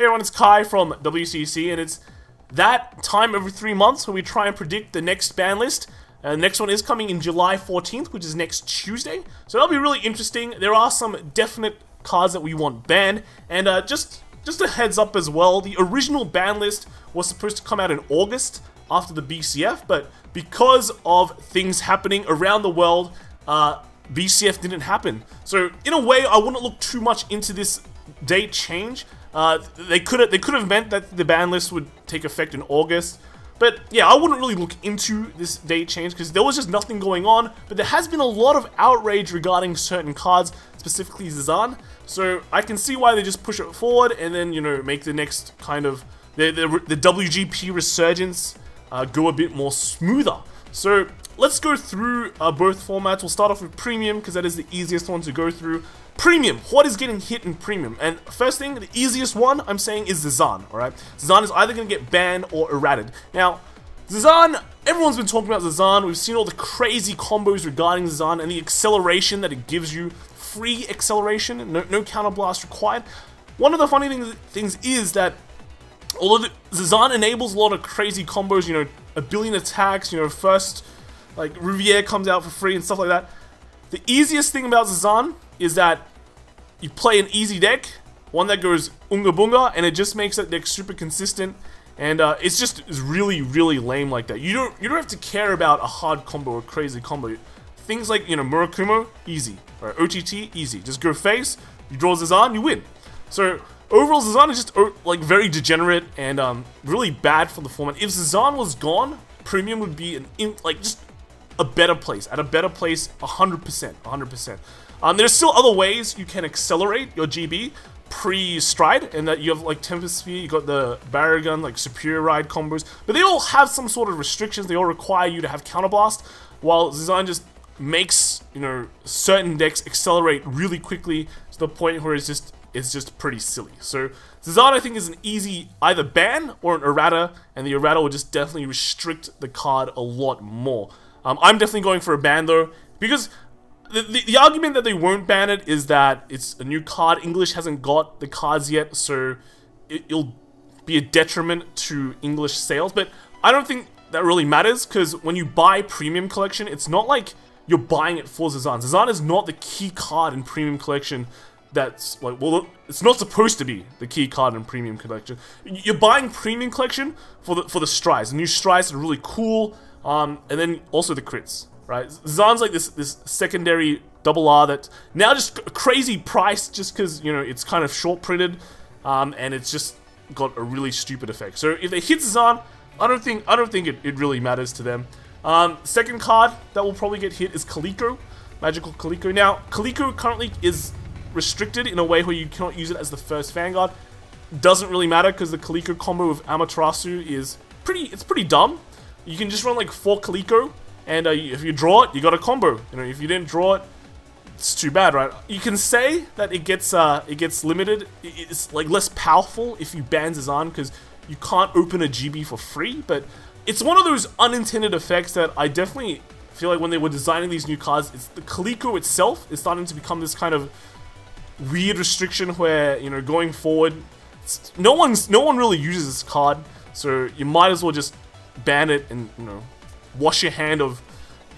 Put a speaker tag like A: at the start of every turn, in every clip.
A: Hey everyone, it's Kai from WCC, and it's that time every 3 months where we try and predict the next ban list. The next one is coming in July 14th, which is next Tuesday. So that'll be really interesting. There are some definite cards that we want banned, and just a heads up as well, the original ban list was supposed to come out in August after the BCF, but because of things happening around the world, BCF didn't happen. So in a way, I wouldn't look too much into this date change. They could have meant that the ban list would take effect in August. But yeah, I wouldn't really look into this date change because there was just nothing going on. But there has been a lot of outrage regarding certain cards, specifically Zazan. So I can see why they just push it forward and then, you know, make the next kind of the WGP resurgence go a bit more smoother. So let's go through both formats. We'll start off with Premium because that is the easiest one to go through. Premium, what is getting hit in Premium? And first thing, the easiest one I'm saying is Zazan, alright? Zazan is either going to get banned or errated. Now, Zazan, everyone's been talking about Zazan. We've seen all the crazy combos regarding Zazan and the acceleration that it gives you. Free acceleration, no counterblast required. One of the funny things is that although Zazan enables a lot of crazy combos, you know, 1 billion attacks, you know, first, like, Riviere comes out for free and stuff like that. The easiest thing about Zazan is that you play an easy deck, one that goes unga bunga, and it just makes that deck super consistent, and it's really, really lame like that. You don't have to care about a hard combo or crazy combo. Things like, you know, Murakumo, easy. Or OTT, easy. Just go face, you draw Zazan, you win. So overall, Zazan is just like very degenerate and really bad for the format. If Zazan was gone, Premium would be just a better place. At a better place, 100%. 100%. There's still other ways you can accelerate your GB pre-stride, and that you have like Tempest Sphere, you got the Barrier Gun, like Superior Ride combos, but they all have some sort of restrictions. They all require you to have Counterblast, while Zazan just makes, you know, certain decks accelerate really quickly to the point where it's just pretty silly. So Zazan, I think, is an easy either ban or an errata, and the errata will just definitely restrict the card a lot more. I'm definitely going for a ban though, because the argument that they won't ban it is that it's a new card. English hasn't got the cards yet, so it'll be a detriment to English sales. But I don't think that really matters, because when you buy Premium Collection, it's not like you're buying it for Zazan. Zazan is not the key card in Premium Collection. That's like, well, it's not supposed to be the key card in Premium Collection. You're buying Premium Collection for the strides. The new strides are really cool, and then also the crits. Right, Zazan's like this secondary double R that now just a crazy price just because, you know, it's kind of short printed, and it's just got a really stupid effect. So if they hit Zazan, I don't think it really matters to them. Second card that will probably get hit is Kaliko, Magical Kaliko. Now Kaliko currently is restricted in a way where you cannot use it as the first Vanguard. Doesn't really matter because the Kaliko combo with Amaterasu is pretty dumb. You can just run like 4 Kaliko. And if you draw it, you got a combo. You know, if you didn't draw it, it's too bad, right? You can say that it gets limited. It's like less powerful if you ban Zazan because you can't open a GB for free. But it's one of those unintended effects that I definitely feel like when they were designing these new cards, it's the Kaliko itself is starting to become this kind of weird restriction where, you know, going forward, no one really uses this card, so you might as well just ban it and, you know, wash your hand of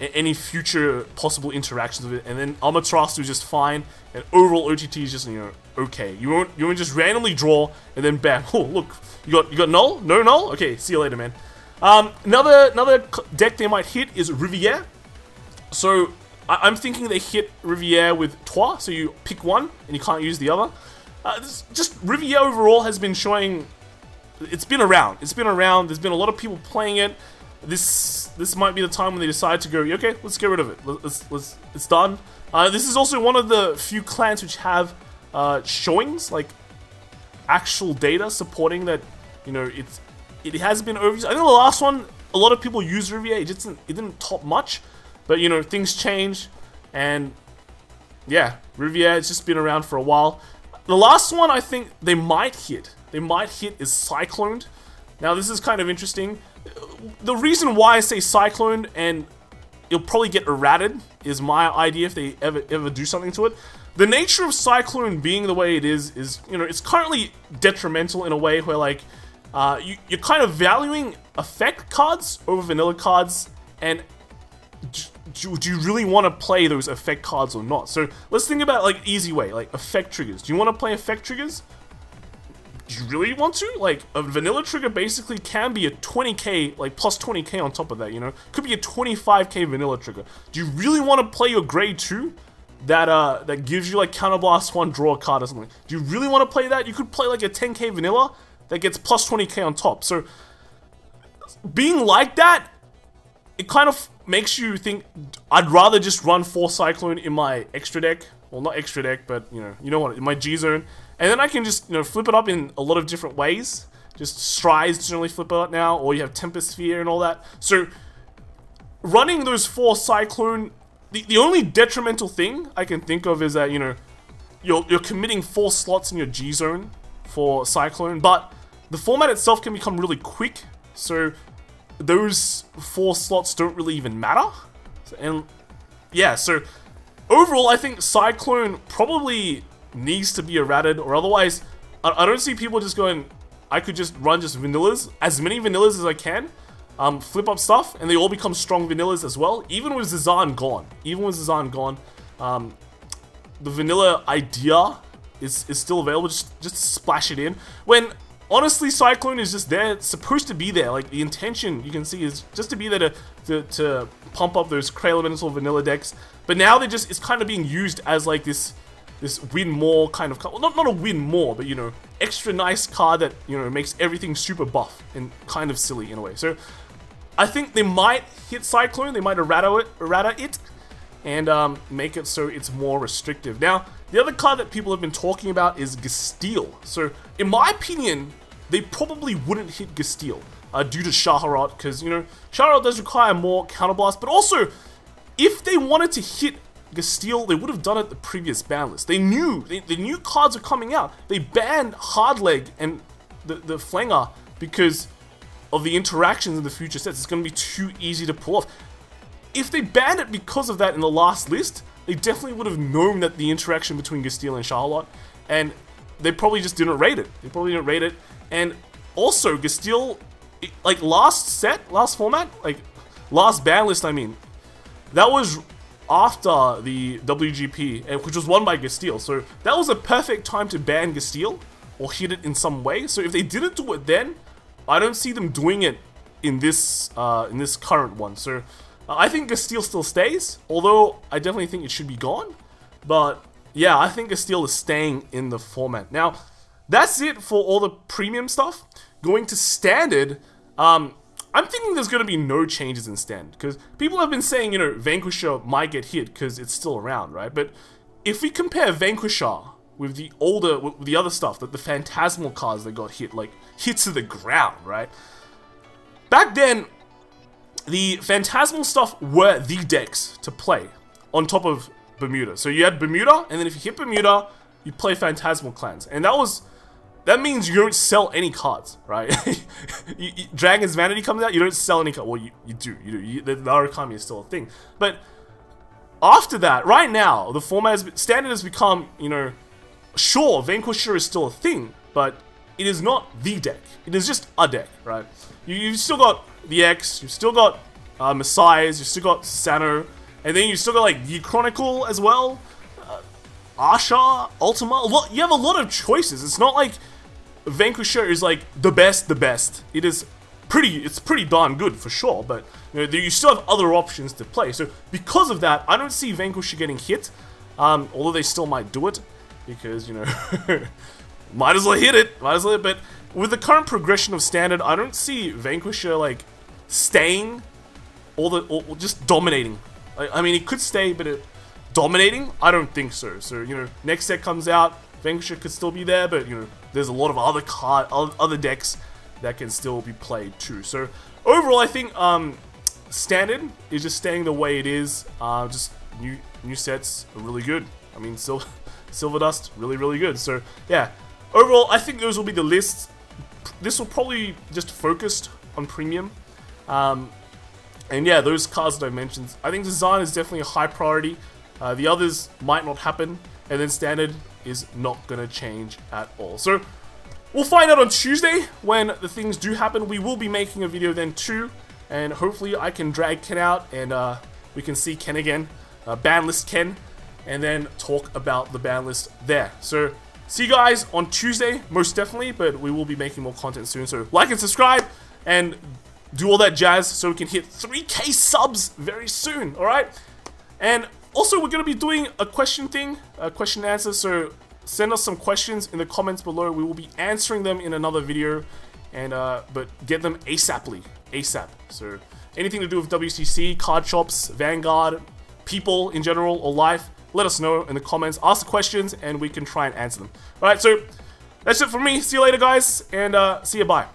A: any future possible interactions with it, and then Amaterasu is just fine, and overall OTT is just, you know, okay. You won't just randomly draw and then bam. Oh look, you got null? No null? Okay, see you later, man. Another deck they might hit is Riviere. So I'm thinking they hit Riviere with Trois, so you pick one and you can't use the other. Just Riviere overall has been showing. It's been around. There's been a lot of people playing it. This might be the time when they decide to go, okay, let's get rid of it. It's done. This is also one of the few clans which have showings, like actual data supporting that, you know, it has been overused. I think the last one, a lot of people used Riviere. It didn't top much, but, you know, things change, and yeah, Riviere has just been around for a while. The last one I think they might hit is Cycloned. Now this is kind of interesting. The reason why I say Cyclone, and it'll probably get errated, is my idea if they ever do something to it. The nature of Cyclone being the way it is, you know, it's currently detrimental in a way where, like, you're kind of valuing effect cards over vanilla cards, and do you really want to play those effect cards or not? So let's think about, like, easy way, like effect triggers. Do you want to play effect triggers? Do you really want to? Like, a vanilla trigger basically can be a 20k, like plus 20k on top of that, you know? Could be a 25k vanilla trigger. Do you really want to play your grade 2 that gives you like Counterblast 1, draw a card or something? Do you really want to play that? You could play like a 10k vanilla that gets plus 20k on top. So being like that, it kind of makes you think, I'd rather just run 4 Cyclone in my extra deck. Well, not extra deck, but you know what, in my G zone. And then I can just, you know, flip it up in a lot of different ways. Just Strides generally flip it up now, or you have Tempest Sphere and all that. So running those 4 Cyclone, the only detrimental thing I can think of is that, you know, you're committing 4 slots in your G zone for Cyclone, but the format itself can become really quick, so those 4 slots don't really even matter. And yeah, so overall I think Cyclone probably needs to be errated, or otherwise I don't see people just going, I could just run just vanillas, as many vanillas as I can, flip up stuff, and they all become strong vanillas as well, even with Zazan gone. The vanilla idea is still available, just splash it in. When honestly Cyclone is just there, it's supposed to be there, like the intention you can see is just to be there to pump up those Cray Elemental vanilla decks, but now it's kind of being used as like this win more kind of card. Well, not a win more, but you know, extra nice card that, you know, makes everything super buff and kind of silly in a way. So I think they might hit Cyclone, they might errata it, and make it so it's more restrictive. Now, the other card that people have been talking about is Gasteel. So in my opinion, they probably wouldn't hit Gasteel due to Shaharat, because, you know, Shaharat does require more counterblast, but also if they wanted to hit Gasteel, they would have done it the previous ban list. They knew the new cards are coming out. They banned Hardleg and the Flanger because of the interactions in the future sets. It's going to be too easy to pull off. If they banned it because of that in the last list, they definitely would have known that the interaction between Gasteel and Charlotte, and they probably just didn't rate it. And also, Gasteel, like last format, like last ban list, I mean, that was after the WGP, which was won by Gasteel, so that was a perfect time to ban Gasteel or hit it in some way. So if they didn't do it then, I don't see them doing it in this current one. So I think Gasteel still stays, although I definitely think it should be gone. But yeah, I think Gasteel is staying in the format. Now, that's it for all the premium stuff. Going to standard, I'm thinking there's going to be no changes in standard, because people have been saying, you know, Vanquisher might get hit because it's still around, right? But if we compare Vanquisher with the other stuff, the Phantasmal cards that got hit, like hit to the ground, right? Back then, the Phantasmal stuff were the decks to play on top of Bermuda. So you had Bermuda, and then if you hit Bermuda, you play Phantasmal Clans, and that means you don't sell any cards, right? Dragon's Vanity comes out, you don't sell any cards. Well, you do. The Narukami is still a thing. But after that, right now, the format standard has become, you know, sure, Vanquisher is still a thing, but it is not the deck. It is just a deck, right? You've still got the X, you've still got Messiahs, you've still got Sano, and then you've still got like the Chronicle as well, Asha, Ultima. You have a lot of choices. It's not like Vanquisher is like the best. It's pretty darn good for sure, but you know, you still have other options to play. So because of that, I don't see Vanquisher getting hit, although they still might do it, because, you know, might as well hit it, but with the current progression of standard, I don't see Vanquisher like staying or just dominating. I mean, it could stay, but dominating, I don't think so. So, you know, next set comes out, Vanquisher could still be there, but, you know, there's a lot of other decks that can still be played too. So overall, I think standard is just staying the way it is. Just new sets are really good. I mean, Silver Dust, really good. So yeah, overall, I think those will be the lists. This will probably just focused on premium. And yeah, those cards that I mentioned, I think design is definitely a high priority. The others might not happen, and then standard is not going to change at all. So we'll find out on Tuesday when the things do happen. We will be making a video then too, and hopefully I can drag Ken out and we can see Ken again, ban list Ken, and then talk about the ban list there. So see you guys on Tuesday, most definitely, but we will be making more content soon. So like and subscribe and do all that jazz so we can hit 3K subs very soon, alright? And also, we're going to be doing a question thing, a question and answer, so send us some questions in the comments below. We will be answering them in another video, and but get them ASAP. So anything to do with WCC, card shops, Vanguard, people in general, or life, let us know in the comments. Ask the questions, and we can try and answer them. Alright, so that's it from me. See you later, guys, and see you, bye.